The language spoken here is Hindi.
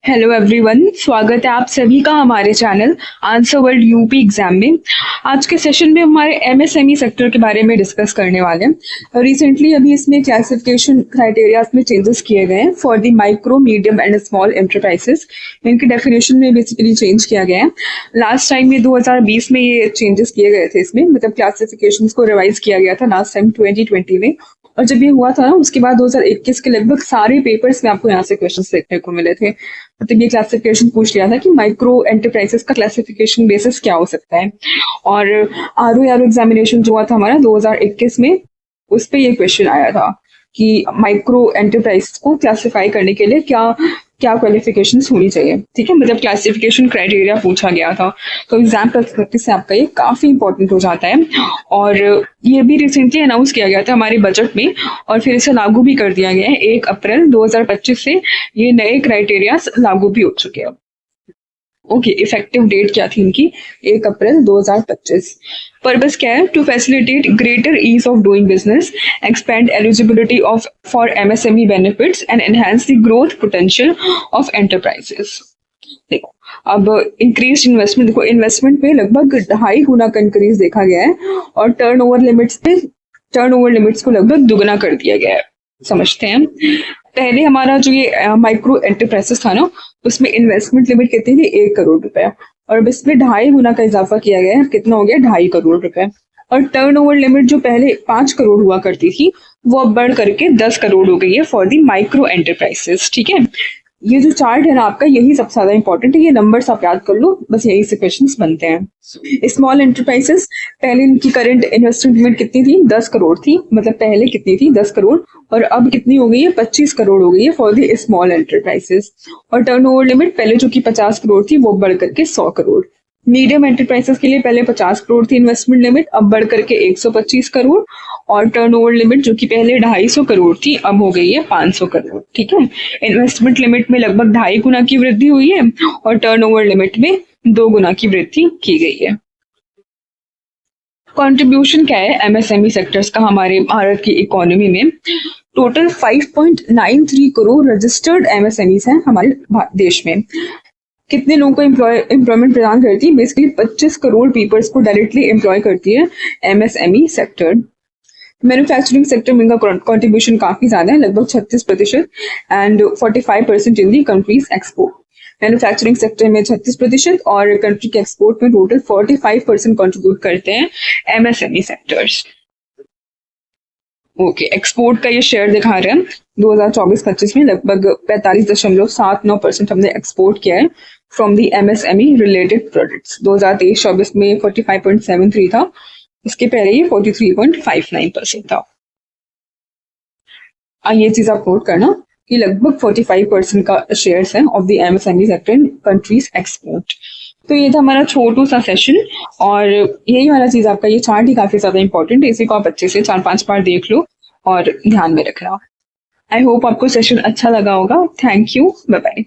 हेलो एवरीवन, स्वागत है आप सभी का हमारे channel answer world UP exam में। आज के सेशन में हमारे एमएसएमई सेक्टर के बारे में डिस्कस करने वाले हैं। रिसेंटली अभी इसमें क्लासिफिकेशन क्राइटेरियाज में चेंजेस किए गए हैं for the micro medium and small enterprises. इनकी डेफिनेशन में बेसिकली चेंज किया गया है। लास्ट टाइम में 2020 में ये चेंजेस किए गए थे, इसमें मतलब क्लासिफिकेशन को रिवाइज किया गया था लास्ट टाइम 2020 में। और जब ये हुआ था ना, उसके बाद 2021 के लगभग सारे पेपर्स में आपको यहाँ से क्वेश्चंस देखने को मिले थे। मतलब ये क्लासिफिकेशन पूछ लिया था कि माइक्रो एंटरप्राइजेस का क्लासिफिकेशन बेसिस क्या हो सकता है। और आरओ एग्जामिनेशन जो हुआ था हमारा 2021 में, उस पे ये क्वेश्चन आया था कि माइक्रो एंटरप्राइज को क्लासिफाई करने के लिए क्या क्या क्वालिफिकेशंस होनी चाहिए। ठीक है, मतलब क्लासिफिकेशन क्राइटेरिया पूछा गया था। तो एग्जाम पर्सपेक्टिव से आपका ये काफी इंपॉर्टेंट हो जाता है। और ये भी रिसेंटली अनाउंस किया गया था हमारे बजट में, और फिर इसे लागू भी कर दिया गया है। 1 अप्रैल 2025 से ये नए क्राइटेरिया लागू भी हो चुके हैं। ओके, इफेक्टिव डेट क्या थी इनकी? 1 अप्रैल 2025। पर्पस क्या है? To facilitate greater ease of doing business, expand eligibility of for MSME benefits and enhance the growth potential of enterprises. देखो, अब इंक्रीज इन्वेस्टमेंट, देखो इन्वेस्टमेंट पे लगभग 2.5 गुना का इंक्रीज देखा गया है। और टर्नओवर लिमिट्स को लगभग दुगना कर दिया गया है। समझते हैं, पहले हमारा जो ये माइक्रो एंटरप्राइजेस था ना, उसमें इन्वेस्टमेंट लिमिट कितनी थी? 1 करोड़ रुपए। और अब इसमें 2.5 गुना का इजाफा किया गया है। कितना हो गया? 2.5 करोड़ रुपए। और टर्नओवर लिमिट जो पहले 5 करोड़ हुआ करती थी, वो अब बढ़ करके 10 करोड़ हो गई है फॉर दी माइक्रो एंटरप्राइजेस। ठीक है, ये जो चार्ट है ना आपका, यही सबसे ज्यादा इंपॉर्टेंट है। ये नंबर्स आप याद कर लो, बस यही से क्वेश्चंस बनते हैं। स्मॉल एंटरप्राइजेस, पहले इनकी करंट इन्वेस्टमेंट लिमिट कितनी थी? 10 करोड़ थी। मतलब पहले कितनी थी? 10 करोड़। और अब कितनी हो गई है? 25 करोड़ हो गई है फॉर द स्मॉल एंटरप्राइजेस। और टर्नओवर लिमिट पहले जो कि 50 करोड़ थी, वो बढ़ करके 100 करोड़। मीडियम एंटरप्राइजेस के लिए पहले 50 करोड़ थी इन्वेस्टमेंट लिमिट, अब बढ़ करके 125 करोड़। और टर्नओवर लिमिट जो कि पहले 250 करोड़ थी, अब हो गई है 500 करोड़। ठीक है, इन्वेस्टमेंट लिमिट में लगभग 2.5 गुना की वृद्धि हुई है, और टर्नओवर लिमिट में 2 गुना की वृद्धि की गई है। कंट्रीब्यूशन क्या है एमएसएमई सेक्टर्स का हमारे भारत की इकोनॉमी में? टोटल 5.93 करोड़ रजिस्टर्ड एमएसएमईज हैं हमारे देश में। कितने लोगों को एम्प्लॉयमेंट प्रदान करती है? बेसिकली 25 करोड़ पीपल्स को डायरेक्टली एम्प्लॉय करती है एमएसएमई सेक्टर। मैन्युफैक्चरिंग सेक्टर में इनका कंट्रीब्यूशन काफी ज्यादा है, लगभग 36% and 45% in the countries export. Manufacturing sector में 36% और कंट्री के एक्सपोर्ट में टोटल 45% कंट्रीब्यूट करते हैं एमएसएमई सेक्टर्स। ओके, एक्सपोर्ट का ये शेयर दिखा रहे हैं 2024-25 में लगभग 45.79% हमने एक्सपोर्ट किया है from the MSME related products. 2023-24 में 45.73 था, इसके पहले ये 43.59% था। ये चीज आप नोट करना कि लगभग 45% का शेयर्स है of the MSME sector in countries export. तो ये था हमारा छोटू सा सेशन, और यही वाला चीज आपका ये चार्ट ही काफी ज्यादा इंपॉर्टेंट है। इसी को आप अच्छे से 4-5 बार देख लो और ध्यान में रखना। आई होप आपको सेशन अच्छा लगा होगा। Thank you, bye bye.